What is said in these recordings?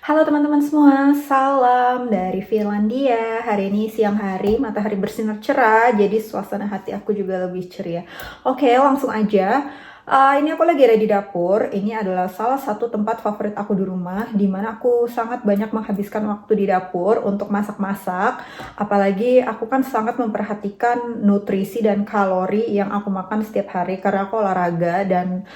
Halo teman-teman semua, salam dari Finlandia. Hari ini siang hari, matahari bersinar cerah, jadi suasana hati aku juga lebih ceria. Oke, langsung aja. Ini aku lagi ada di dapur. Ini adalah salah satu tempat favorit aku di rumah, di mana aku sangat banyak menghabiskan waktu di dapur untuk masak-masak. Apalagi aku kan sangat memperhatikan nutrisi dan kalori yang aku makan setiap hari karena aku olahraga dan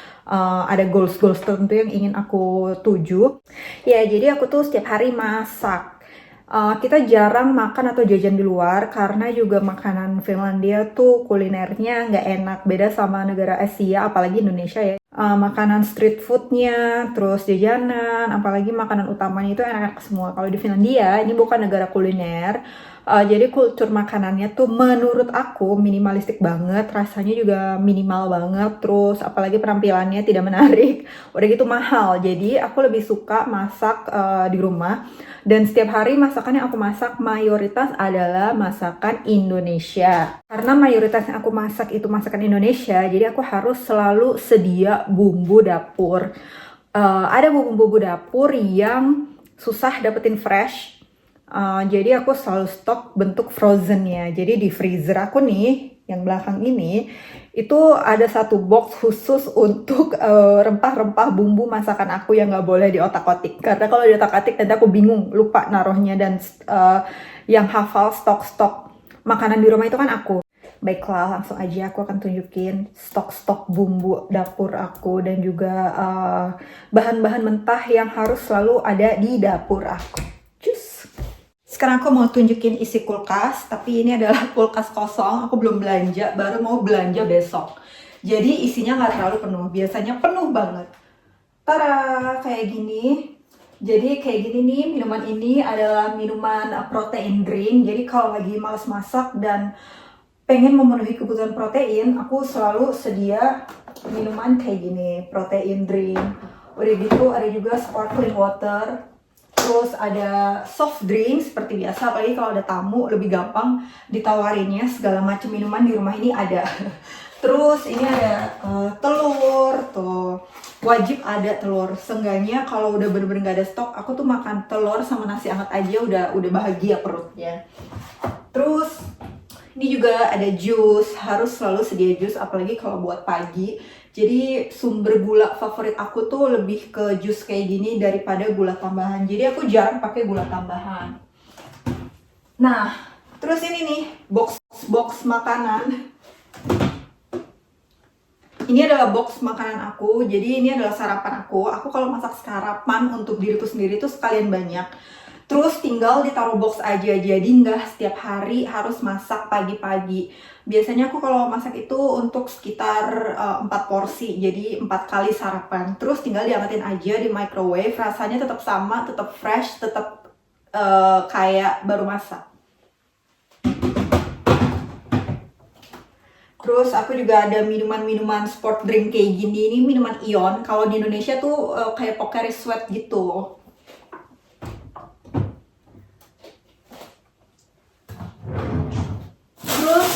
ada goals-goals tertentu yang ingin aku tuju. Ya, jadi aku tuh setiap hari masak. Kita jarang makan atau jajan di luar karena juga makanan Finlandia tuh kulinernya nggak enak. Beda sama negara Asia, apalagi Indonesia ya. Makanan street foodnya, terus jajanan, apalagi makanan utamanya itu enak-enak semua. Kalau di Finlandia, ini bukan negara kuliner. Jadi kultur makanannya tuh menurut aku minimalistik banget, rasanya juga minimal banget, terus apalagi penampilannya tidak menarik, udah gitu mahal. Jadi aku lebih suka masak di rumah, dan setiap hari masakan yang aku masak mayoritas adalah masakan Indonesia. Karena mayoritas yang aku masak itu masakan Indonesia, jadi aku harus selalu sedia bumbu dapur. Ada bumbu-bumbu dapur yang susah dapetin fresh. Jadi aku selalu stok bentuk frozen ya. Jadi di freezer aku nih, yang belakang ini, itu ada satu box khusus untuk rempah-rempah bumbu masakan aku yang nggak boleh diotak-atik. Karena kalau diotak-atik nanti aku bingung, lupa naruhnya, dan yang hafal stok-stok makanan di rumah itu kan aku. Baiklah, langsung aja aku akan tunjukin stok-stok bumbu dapur aku dan juga bahan-bahan mentah yang harus selalu ada di dapur aku. Cus! Sekarang aku mau tunjukin isi kulkas, tapi ini adalah kulkas kosong, aku belum belanja, baru mau belanja besok. Jadi isinya nggak terlalu penuh, biasanya penuh banget. Tara, kayak gini. Jadi kayak gini nih, minuman ini adalah minuman protein drink. Jadi kalau lagi males masak dan pengen memenuhi kebutuhan protein, aku selalu sedia minuman kayak gini, protein drink. Udah gitu ada juga sparkling water. Terus ada soft drink seperti biasa, apalagi kalau ada tamu lebih gampang ditawarinnya, segala macam minuman di rumah ini ada. Terus ini ada telur, tuh wajib ada telur. Seenggaknya kalau udah bener-bener gak ada stok, aku tuh makan telur sama nasi hangat aja udah bahagia perutnya. Terus ini juga ada jus, harus selalu sedia jus, apalagi kalau buat pagi. Jadi sumber gula favorit aku tuh lebih ke jus kayak gini daripada gula tambahan. Jadi aku jarang pakai gula tambahan. Nah, terus ini nih box makanan. Ini adalah box makanan aku. Jadi ini adalah sarapan aku. Aku kalau masak sarapan untuk diriku sendiri tuh sekalian banyak. Terus tinggal ditaruh box aja, jadi nggak setiap hari harus masak pagi-pagi. Biasanya aku kalau masak itu untuk sekitar 4 porsi, jadi 4 kali sarapan. Terus tinggal diangetin aja di microwave, rasanya tetap sama, tetap fresh, tetap kayak baru masak. Terus aku juga ada minuman-minuman sport drink kayak gini, ini minuman ion. Kalau di Indonesia tuh kayak Pocari Sweat gitu.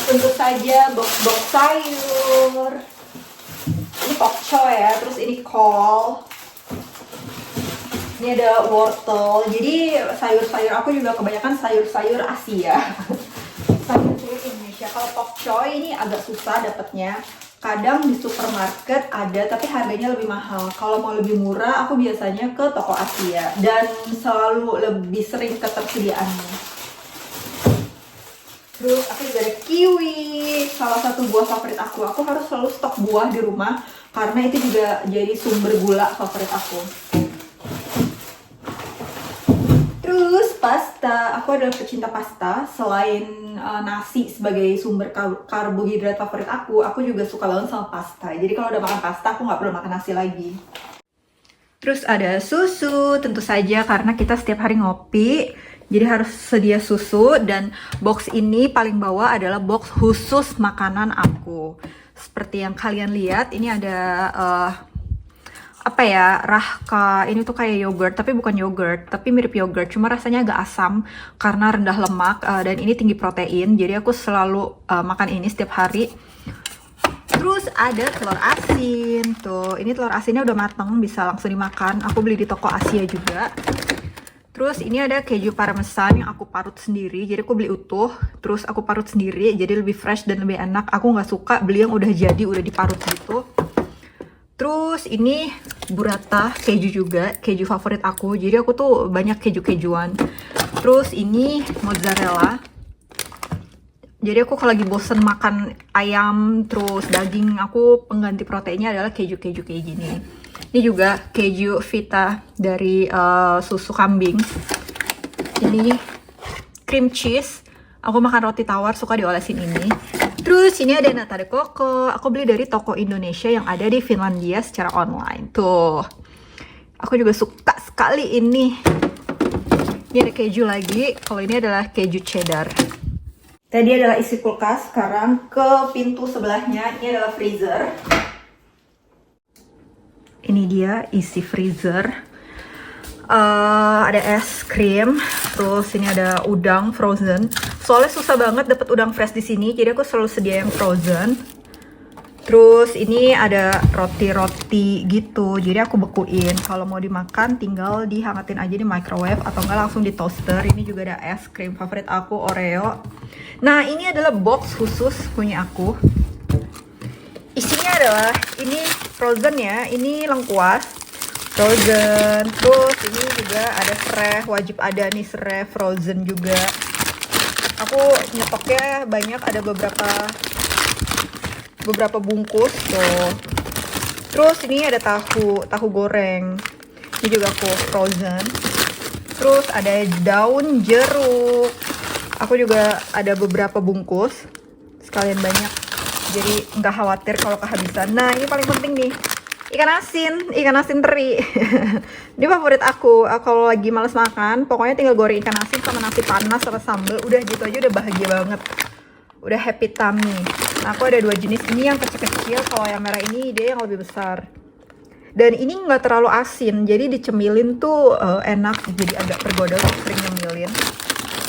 Tentu saja box-box sayur. Ini pokcoy ya, terus ini kol. Ini ada wortel. Jadi sayur-sayur aku juga kebanyakan sayur-sayur Asia. Sayur-sayur Indonesia. Kalau pokcoy ini agak susah dapatnya. Kadang di supermarket ada, tapi harganya lebih mahal. Kalau mau lebih murah, aku biasanya ke toko Asia. Dan selalu lebih sering ketersediaannya. Terus aku juga ada kiwi, salah satu buah favorit aku. Aku harus selalu stok buah di rumah karena itu juga jadi sumber gula favorit aku. Terus pasta, aku adalah pecinta pasta. Selain nasi sebagai sumber karbohidrat favorit aku juga suka banget sama pasta. Jadi kalau udah makan pasta, aku nggak perlu makan nasi lagi. Terus ada susu, tentu saja karena kita setiap hari ngopi. Jadi harus sedia susu, dan box ini paling bawah adalah box khusus makanan aku. Seperti yang kalian lihat, ini ada apa ya, Rahka. Ini tuh kayak yogurt, tapi bukan yogurt, tapi mirip yogurt. Cuma rasanya agak asam karena rendah lemak, dan ini tinggi protein. Jadi aku selalu makan ini setiap hari. Terus ada telur asin. Tuh, ini telur asinnya udah mateng, bisa langsung dimakan. Aku beli di toko Asia juga. Terus ini ada keju parmesan yang aku parut sendiri. Jadi aku beli utuh, terus aku parut sendiri. Jadi lebih fresh dan lebih enak. Aku nggak suka beli yang udah jadi, udah diparut gitu. Terus ini burrata keju juga, keju favorit aku. Jadi aku tuh banyak keju-kejuan. Terus ini mozzarella. Jadi aku kalau lagi bosen makan ayam terus daging, aku pengganti proteinnya adalah keju-keju kayak gini. Ini juga keju Vita dari susu kambing. Ini cream cheese. Aku makan roti tawar suka diolesin ini. Terus ini ada nata de coco. Aku beli dari toko Indonesia yang ada di Finlandia secara online. Tuh. Aku juga suka sekali ini. Ini ada keju lagi. Kalau ini adalah keju cheddar. Tadi adalah isi kulkas. Sekarang ke pintu sebelahnya. Ini adalah freezer. Ini dia isi freezer. Ada es krim, terus ini ada udang frozen. Soalnya susah banget dapet udang fresh di sini, jadi aku selalu sedia yang frozen. Terus ini ada roti-roti gitu, jadi aku bekuin. Kalau mau dimakan tinggal dihangatin aja di microwave atau enggak langsung di toaster. Ini juga ada es krim favorit aku, Oreo. Nah, ini adalah box khusus punya aku. Isinya adalah ini frozen ya, ini lengkuas frozen. Terus ini juga ada serai, wajib ada nih serai frozen juga. Aku nyetoknya banyak, ada beberapa bungkus tuh. Terus ini ada tahu goreng. Ini juga aku frozen. Terus ada daun jeruk. Aku juga ada beberapa bungkus, sekalian banyak. Jadi nggak khawatir kalau kehabisan. Nah, ini paling penting nih. Ikan asin teri. Ini favorit aku. Kalau lagi males makan, pokoknya tinggal goreng ikan asin sama nasi panas sama sambal. Udah gitu aja udah bahagia banget. Udah happy tummy. Nah, aku ada dua jenis. Ini yang kecil-kecil, kalau yang merah ini dia yang lebih besar. Dan ini nggak terlalu asin, jadi dicemilin tuh enak. Jadi agak tergoda, sering nyemilin.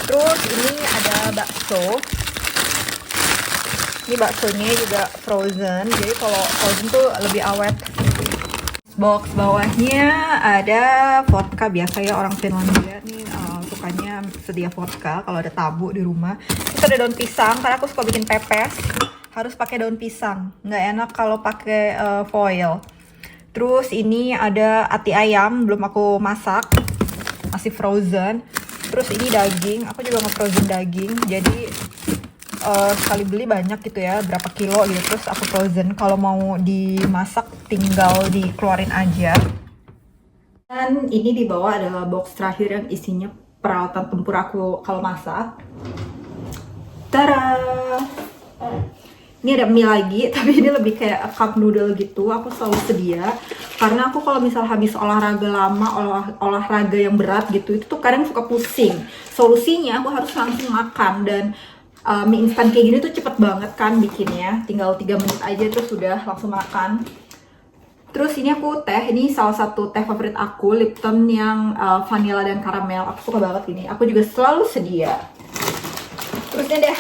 Terus ini ada bakso. Ini baksonya juga frozen, jadi kalau frozen tuh lebih awet. Box bawahnya ada vodka, biasa ya orang Finlandia nih sukanya sedia vodka kalau ada tamu di rumah. Terus ada daun pisang, karena aku suka bikin pepes, harus pakai daun pisang. Nggak enak kalau pakai foil. Terus ini ada ati ayam, belum aku masak, masih frozen. Terus ini daging, aku juga nge-frozen daging, jadi sekali beli banyak gitu ya, berapa kilo gitu, terus aku frozen. Kalau mau dimasak tinggal dikeluarin aja. Dan ini di bawah adalah box terakhir yang isinya peralatan tempur aku kalau masak. Tada! Ini ada mie lagi, tapi ini lebih kayak cup noodle gitu. Aku selalu sedia karena aku kalau misal habis olahraga lama, olahraga yang berat gitu, itu tuh kadang suka pusing. Solusinya aku harus langsung makan, dan mie instan kayak gini tuh cepet banget kan bikinnya, tinggal 3 menit aja terus sudah langsung makan. Terus ini aku teh, ini salah satu teh favorit aku, Lipton yang vanilla dan karamel. Aku suka banget ini, aku juga selalu sedia. Terus ini deh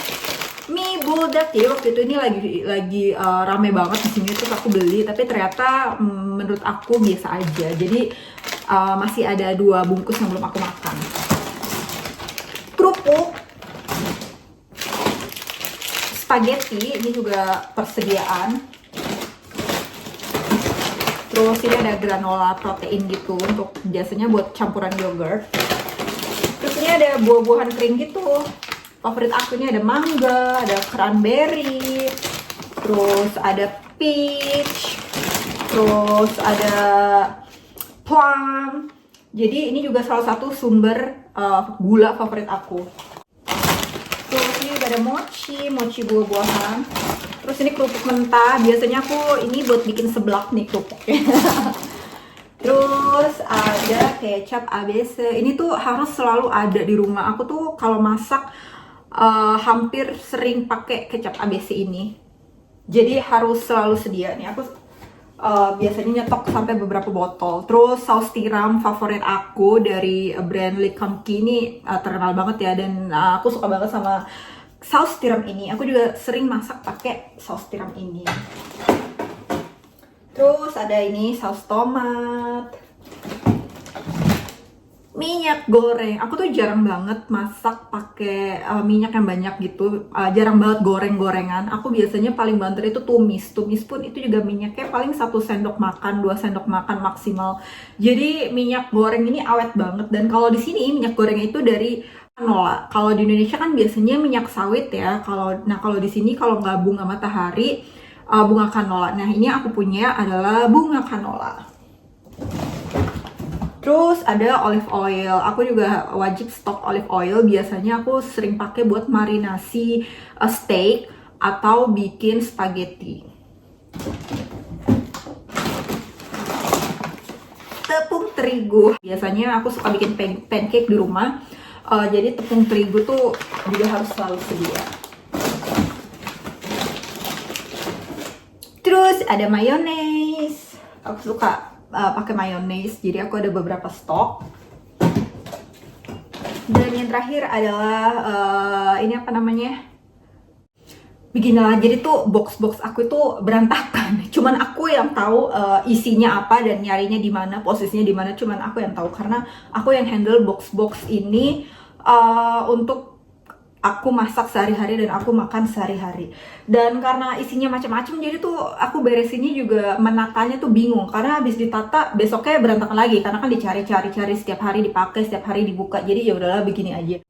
mie buldak, ya waktu itu ini lagi rame banget di sini, terus aku beli, tapi ternyata menurut aku biasa aja. Jadi masih ada 2 bungkus yang belum aku makan. Kerupuk spaghetti, ini juga persediaan. Terus ini ada granola protein gitu, untuk biasanya buat campuran yogurt. Terus ini ada buah-buahan kering gitu. Favorit aku ini ada mangga, ada cranberry, terus ada peach, terus ada plum. Jadi ini juga salah satu sumber gula favorit aku. Terus ini juga ada mochi buah-buahan. Terus ini kerupuk mentah, biasanya aku ini buat bikin seblak nih kerupuknya. Terus ada kecap ABC, ini tuh harus selalu ada di rumah. Aku tuh kalau masak hampir sering pakai kecap ABC ini. Jadi harus selalu sedia nih. Aku biasanya nyetok sampai beberapa botol. Terus saus tiram favorit aku dari brand Likamki ini terkenal banget ya, dan aku suka banget sama saus tiram ini. Aku juga sering masak pakai saus tiram ini. Terus ada ini saus tomat. Minyak goreng, aku tuh jarang banget masak pakai minyak yang banyak gitu. Jarang banget goreng-gorengan. Aku biasanya paling banter itu tumis. Tumis pun itu juga minyaknya paling 1 sendok makan, 2 sendok makan maksimal. Jadi minyak goreng ini awet banget. Dan kalau di sini minyak goreng itu dari canola. Kalau di Indonesia kan biasanya minyak sawit ya. Kalau di sini kalau nggak bunga matahari, bunga canola. Nah ini aku punya adalah bunga canola. Terus ada olive oil. Aku juga wajib stok olive oil. Biasanya aku sering pakai buat marinasi steak atau bikin spaghetti. Tepung terigu. Biasanya aku suka bikin pancake di rumah. Jadi tepung terigu tuh juga harus selalu sedia. Terus ada mayones. Aku suka pakai mayones, jadi aku ada beberapa stok. Dan yang terakhir adalah ini apa namanya, beginilah. Jadi tuh box aku itu berantakan. Cuman aku yang tahu isinya apa dan nyarinya di mana, posisinya di mana. Cuman aku yang tahu karena aku yang handle box ini untuk aku masak sehari-hari dan aku makan sehari-hari. Dan karena isinya macam-macam, jadi tuh aku beresinnya juga, menatanya tuh bingung. Karena habis ditata besoknya berantakan lagi. Karena kan dicari-cari setiap hari dipakai, setiap hari dibuka. Jadi ya udahlah begini aja.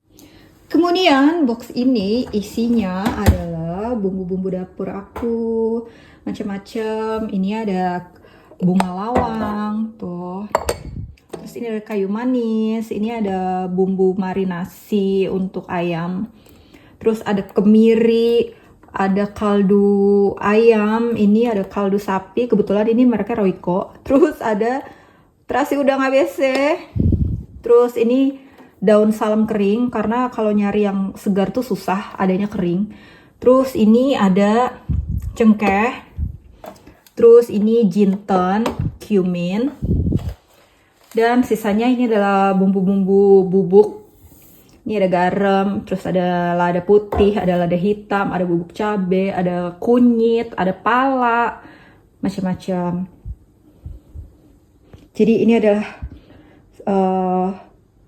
Kemudian box ini isinya adalah bumbu-bumbu dapur aku, macam-macam. Ini ada bunga lawang tuh. Terus ini ada kayu manis, ini ada bumbu marinasi untuk ayam. Terus ada kemiri, ada kaldu ayam, ini ada kaldu sapi, kebetulan ini mereka Royco. Terus ada terasi udang ABC. Terus ini daun salam kering, karena kalau nyari yang segar tuh susah, adanya kering. Terus ini ada cengkeh. Terus ini jinten, cumin. Dan sisanya ini adalah bumbu-bumbu bubuk. Ini ada garam, terus ada lada putih, ada lada hitam, ada bubuk cabai, ada kunyit, ada pala, macam-macam. Jadi ini adalah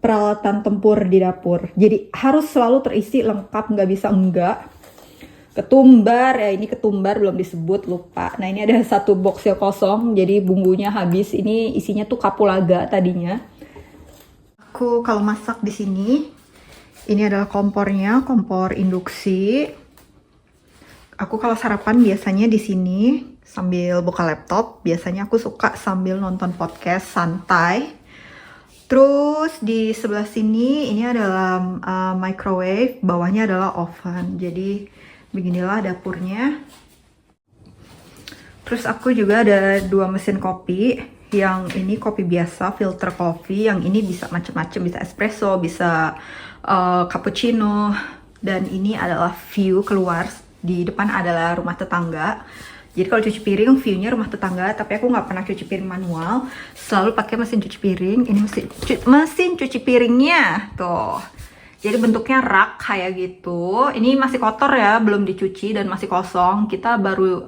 peralatan tempur di dapur. Jadi harus selalu terisi lengkap, nggak bisa enggak. Ketumbar, ya ini ketumbar belum disebut, lupa. Nah ini ada 1 box yang kosong, jadi bumbunya habis. Ini isinya tuh kapulaga tadinya. Aku kalau masak di sini, ini adalah kompornya, kompor induksi. Aku kalau sarapan biasanya di sini sambil buka laptop. Biasanya aku suka sambil nonton podcast santai. Terus di sebelah sini ini adalah microwave, bawahnya adalah oven. Jadi beginilah dapurnya. Terus aku juga ada 2 mesin kopi. Yang ini kopi biasa, filter coffee. Yang ini bisa macam-macam, bisa espresso, bisa cappuccino. Dan ini adalah view keluar. Di depan adalah rumah tetangga. Jadi kalau cuci piring, view-nya rumah tetangga. Tapi aku nggak pernah cuci piring manual. Selalu pakai mesin cuci piring. Ini mesin cuci piringnya. Tuh. Jadi bentuknya rak kayak gitu. Ini masih kotor ya, belum dicuci dan masih kosong. Kita baru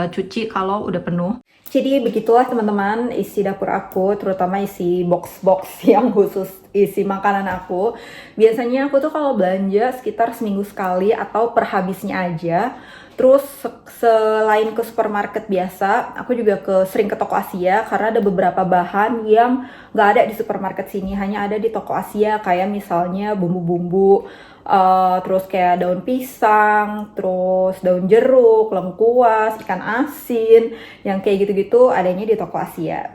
cuci kalau udah penuh. Jadi begitulah teman-teman isi dapur aku, terutama isi box-box yang khusus isi makanan aku. Biasanya aku tuh kalau belanja sekitar seminggu sekali atau per habisnya aja. Terus selain ke supermarket biasa, aku juga sering ke toko Asia karena ada beberapa bahan yang nggak ada di supermarket sini, hanya ada di toko Asia, kayak misalnya bumbu-bumbu, terus kayak daun pisang, terus daun jeruk, lengkuas, ikan asin, yang kayak gitu-gitu adanya di toko Asia.